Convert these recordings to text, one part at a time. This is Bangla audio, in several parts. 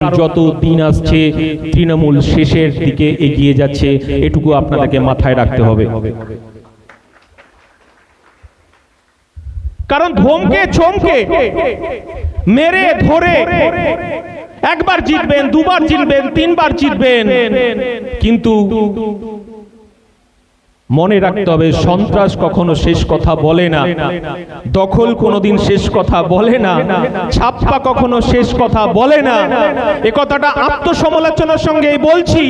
যত দিন আসছে তৃণমূল শেষের দিকে এগিয়ে যাচ্ছে, এটুকু আপনাদেরকে মাথায় রাখতে হবে। কারণ ধমকে চমকে মেরে ধরে একবার জিতবেন, দুবার জিতবেন, তিনবার জিতবেন, কিন্তু মনে রাখতে হবে সন্ত্রাস কখনো শেষ কথা বলে না, দখল কোনোদিন শেষ কথা বলে না, ছাপ্পা কখনো শেষ কথা বলে না। এ কথাটা আত্মসমালোচনার সঙ্গে বলছি।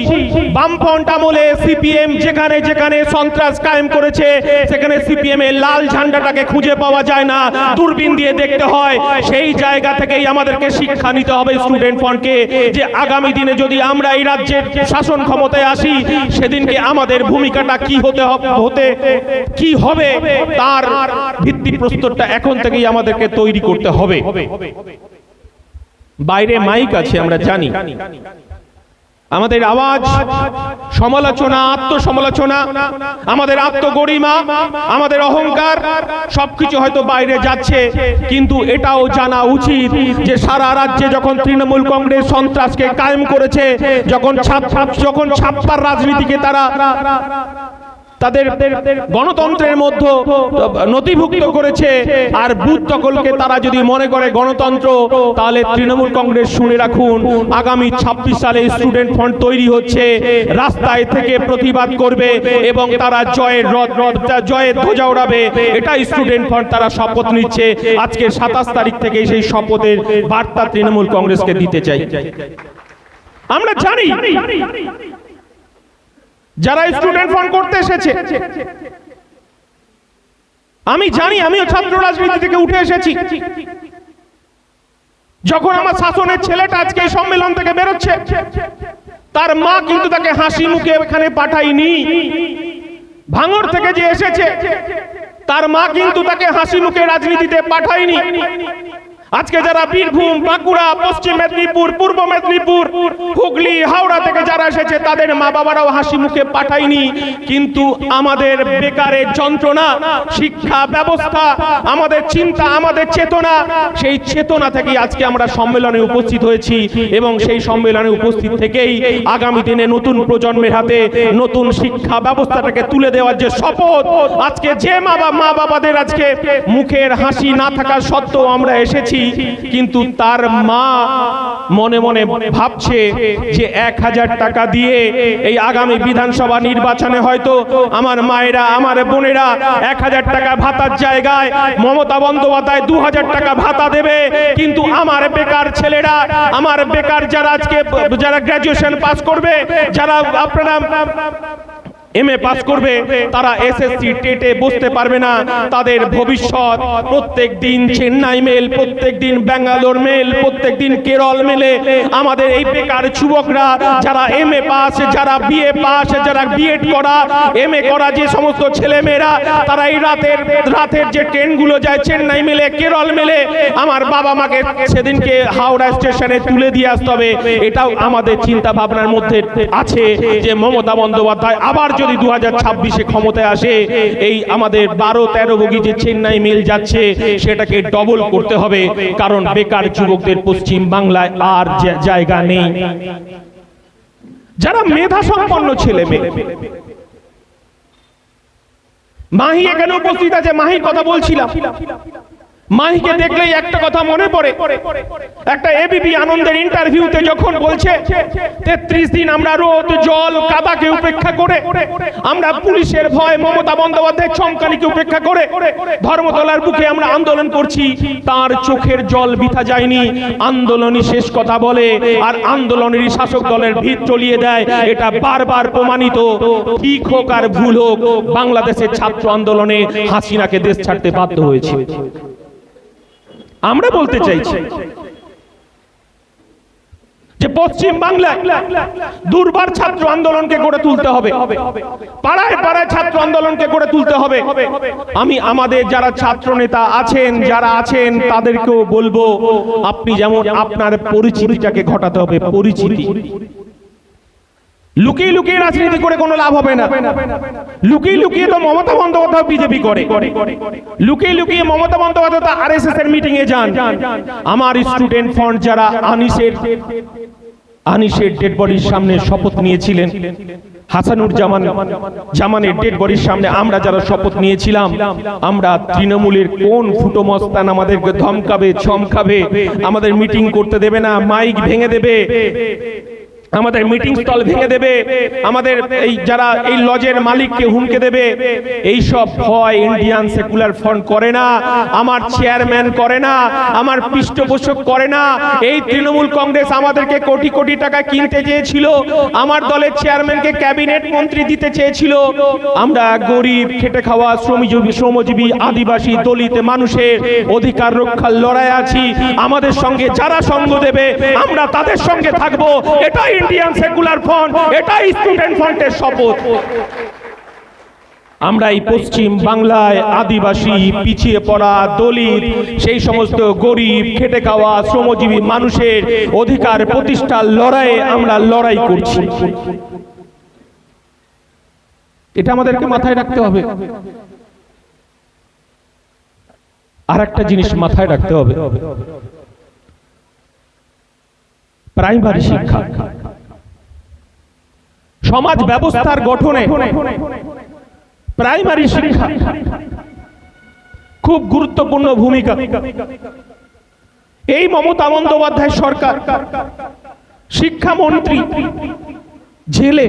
বামফ্রন্ট আমলে সিপিএম যেখানে যেখানে সন্ত্রাস কায়েম করেছে সেখানে সিপিএম এর লাল ঝান্ডাটাকে খুঁজে পাওয়া যায় না, দূরবীন দিয়ে দেখতে হয়। সেই জায়গা থেকেই আমাদেরকে শিক্ষা নিতে হবে স্টুডেন্ট ফ্রন্টকে, যে আগামী দিনে যদি আমরা এই রাজ্যের শাসন ক্ষমতায় আসি সেদিনকে আমাদের ভূমিকাটা কি হতে কি হবে তার ভিত্তিপ্রস্তরটা এখন থেকেই আমাদেরকে তৈরি করতে হবে। বাইরে মাইক আছে আমরা জানি, আমাদের আওয়াজ, সমালোচনা, আত্মসমালোচনা, আমাদের আত্মগরিমা, আমাদের অহংকার সবকিছু হয়তো বাইরে যাচ্ছে, কিন্তু এটাও জানা উচিত যে সারা রাজ্যে যখন তৃণমূল কংগ্রেস সন্ত্রাসকে কায়েম করেছে, যখন ছাপ্পার রাজনীতিকে তারা তাদের গণতন্ত্রের মধ্যে নথিভুক্ত করেছে, আর বুথ দখলকে তারা যদি মনে করে গণতন্ত্র, তাহলে তৃণমূল কংগ্রেস শুনে রাখুন, আগামী 26 সালে স্টুডেন্ট ফ্রন্ট তৈরি হচ্ছে, রাস্তায় থেকে প্রতিবাদ করবে এবং তারা জয়ের ধ্বজা ওড়াবে। এটা স্টুডেন্ট ফ্রন্ট তারা শপথ নিচ্ছে। আজকে 27 তারিখ থেকে সেই শপথের বার্তা তৃণমূল কংগ্রেসকে দিতে চাই। আমরা জানি যারা স্টুডেন্ট ফ্রন্ট করতে এসেছে, আমি জানি, আমিও ছাত্র রাজনীতি থেকে উঠে এসেছি। যখন আমার শাসনের ছেলেটা আজকে এই সম্মেলন থেকে বেরোচ্ছে, তার মা কিন্তু তাকে হাসি মুখে এখানে পাঠায়নি। ভাঙড় থেকে যে এসেছে তার মা কিন্তু তাকে হাসি মুখে রাজনীতিতে পাঠায়নি। আজকে যারা বীরভূম, বাঁকুড়া, পশ্চিম মেদিনীপুর, পূর্ব মেদিনীপুর, হুগলি, হাওড়া থেকে যারা এসেছে তাদের মা বাবারাও হাসি মুখে পাঠায়নি। কিন্তু আমাদের বেকারের যন্ত্রণা, শিক্ষা ব্যবস্থা, আমাদের চিন্তা, আমাদের চেতনা, সেই চেতনা থেকেই আজকে আমরা সম্মেলনে উপস্থিত হয়েছি এবং সেই সম্মেলনে উপস্থিত থেকেই আগামী দিনে নতুন প্রজন্মের হাতে নতুন শিক্ষা ব্যবস্থাটাকে তুলে দেওয়ার যে শপথ, আজকে যে মা বাবাদের আজকে মুখের হাসি না থাকা সত্ত্বেও আমরা এসেছি, কিন্তু তার মা মনে মনে ভাবছে যে 1000 টাকা দিয়ে এই আগামী বিধানসভা নির্বাচনে হয়তো আমার মায়েরা, আমার বোনেরা 1000 টাকা ভাতার জায়গায় মমতা বন্দ্যোপাধ্যায় 2000 টাকা ভাতা দেবে। কিন্তু আমার বেকার ছেলেরা, আমার বেকার যারা আজকে যারা গ্র্যাজুয়েশন পাস করবে, যারা আপনারা এমএ পাস করবে, তারা এসএসসি টেটে বসতে পারবে না। তাদের ভবিষ্যৎ প্রত্যেক দিন চেন্নাই মেল, প্রত্যেক দিন ব্যাঙ্গালোর মেল, প্রত্যেক দিন কেরল মেলে আমাদের এই বেকার যুবকরা যারা এমএ পাস, যারা বিএ পাস, যারা বিএড করা, এমএ করা যে সমস্ত ছেলেমেয়েরা, তারা এই রাতের যে ট্রেনগুলো যায় চেন্নাই মেলে, কেরল মেলে, আমার বাবা মাকে সেদিনকে হাওড়া স্টেশনে তুলে দিয়ে আসতে হবে। এটাও আমাদের চিন্তা ভাবনার মধ্যে আছে যে মমতা বন্দ্যোপাধ্যায় আবার যদি 2026-এ ক্ষমতায় আসে, এই আমাদের 12-13 বগি যে চেন্নাই মেল যাচ্ছে সেটাকে ডবল করতে হবে, কারণ বেকার যুবকদের পশ্চিম বাংলায় আর জায়গা নেই। যারা মেধা সম্পন্ন ছেলে মেয়ে, মাহি এখানে উপস্থিত আছে, মাহির কথা বলছিলাম। মাহিকে দেখলেই একটা কথা মনে পড়ে, একটা এবিপি আনন্দের ইন্টারভিউতে যখন বলছে 33 দিন আমরা রোদ জল কাদাকে উপেক্ষা করে, আমরা পুলিশের ভয়, মমতা বন্দ্যোপাধ্যায়ের চমকানিকে উপেক্ষা করে ধর্মতলার বুকে আমরা আন্দোলন করছি, তার চোখের জল বৃথা যায়নি। আন্দোলনই শেষ কথা বলে আর আন্দোলনেরই শাসক দলের ভিত চলিয়ে দেয়। এটা বারবার প্রমাণিত। ঠিক হোক আর ভুল হোক, বাংলাদেশের ছাত্র আন্দোলনে হাসিনাকে দেশ ছাড়তে বাধ্য হয়েছে। আমরা বলতে চাইছি যে পশ্চিম বাংলায় দুর্বার ছাত্র আন্দোলনকে গড়ে তুলতে হবে, পাড়ায় পাড়ায় ছাত্র আন্দোলনকে গড়ে তুলতে হবে। আমি আমাদের যারা ছাত্র নেতা আছেন, যারা আছেন তাদেরকেও বলবো, আপনি যেমন আপনার পরিচিতিটাকে ঘটাতে হবে। পরিচিতি লুকিয়ে লুকিয়ে রাজনীতি করে কোনো লাভ হবে না। লুকিয়ে লুকিয়ে তো মমতা বন্দ্যোপাধ্যায় বিজেপি করে, লুকিয়ে লুকিয়ে মমতা বন্দ্যোপাধ্যায় আরএসএস এর মিটিং এ যান। আমার স্টুডেন্ট ফ্রন্ট যারা আনিসের আনিসের ডেড বডির সামনে শপথ নিয়েছিলেন, হাসানুর জামানের ডেড বডির সামনে আমরা যারা শপথ নিয়েছিলাম, আমরা তৃণমূলের কোন ফুটো মস্তান আমাদেরকে ধমকাবে, চমকাবে, আমাদের মিটিং করতে দেবে না, মাইক ভেঙে দেবে, আমাদের মিটিং স্থল ভেঙে দেবে, আমাদের এই যারা এই লজের মালিককে হুমকে দেবে, এই সব ভয় ইন্ডিয়ান সেকুলার ফ্রন্ট করে না, আমার চেয়ারম্যান করে না, আমার পৃষ্ঠপোষক করে না। এই তৃণমূল কংগ্রেস আমাদেরকে কোটি কোটি টাকা কিনতে চেয়েছিল, আমার দলের চেয়ারম্যানকে ক্যাবিনেট মন্ত্রী দিতে চেয়েছিল। আমরা গরিব, খেটে খাওয়া শ্রমজীবী, আদিবাসী, দলিত মানুষের অধিকার রক্ষার লড়াই আছি। আমাদের সঙ্গে যারা সঙ্গ দেবে আমরা তাদের সঙ্গে থাকবো। এটাই ইন্ডিয়ান সেকুলার ফ্রন্ট, এটাই স্টুডেন্ট ফ্রন্টের শপথ। আমরা এই পশ্চিম বাংলায় আদিবাসী, পিছিয়ে পড়া, দলিত, সেই সমস্ত গরিব, খেটে খাওয়া শ্রমজীবী মানুষের অধিকার প্রতিষ্ঠার লড়াইয়ে আমরা লড়াই করছি। এটা আমাদেরকে মাথায় রাখতে হবে। আর একটা জিনিস মাথায় রাখতে হবে, প্রাইমারি শিক্ষা সমাজ ব্যবস্থার গঠনে প্রাইমারি শিক্ষা খুব গুরুত্বপূর্ণ ভূমিকা। এই মমতা বন্দ্যোপাধ্যায় সরকার, শিক্ষামন্ত্রী জেলে,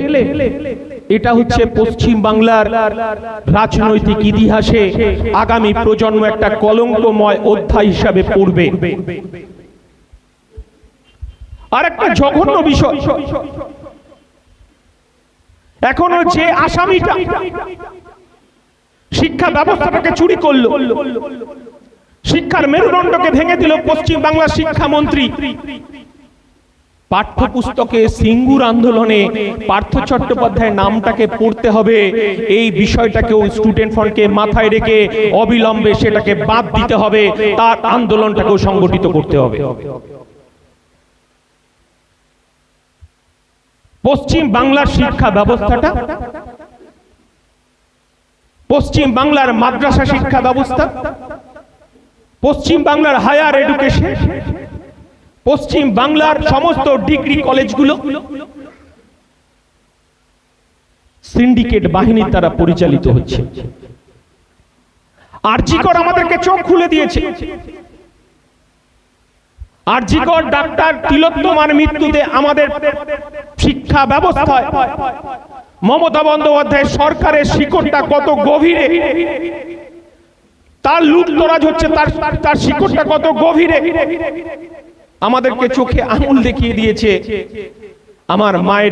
এটা হচ্ছে পশ্চিম বাংলার রাজনৈতিক ইতিহাসে আগামী প্রজন্ম একটা কলঙ্কময় অধ্যায় হিসাবে পড়বে। আর একটা জঘন্য বিষয়, এখনো যে আসামিটা শিক্ষা ব্যবস্থাটাকে চুরি করলো, শিক্ষার মেরুদণ্ডকে ভেঙে দিল পশ্চিম বাংলার শিক্ষামন্ত্রী, পাঠ্যপুস্তকে সিঙ্গুর আন্দোলনে পার্থ চট্টোপাধ্যায়ের নামটাকে পড়তে হবে, এই বিষয়টাকেও স্টুডেন্ট ফ্রন্টকে মাথায় রেখে অবিলম্বে সেটাকে বাদ দিতে হবে, তার আন্দোলনটাকেও সংগঠিত করতে হবে। পশ্চিম বাংলার শিক্ষা ব্যবস্থাটা, পশ্চিম বাংলার মাদ্রাসা শিক্ষা ব্যবস্থা, পশ্চিম বাংলার হায়ার এডুকেশন, পশ্চিম বাংলার সমস্ত ডিগ্রি কলেজগুলো সিন্ডিকেট বাহিনীর দ্বারা পরিচালিত হচ্ছে। আরজি কর আমাদেরকে চোখ খুলে দিয়েছে। আরজি কর ডাক্তার তিলোত্তমার মৃত্যুতে আমাদের শিক্ষা ব্যবস্থায় মমতা বন্দ্যোপাধ্যায় সরকারের শিকড়টা কত গভীরে, তার লুটতরাজ হচ্ছে, তার শিকড়টা কত গভীরে আমাদেরকে চোখে আঙুল দেখিয়ে দিয়েছে। আমার মায়ের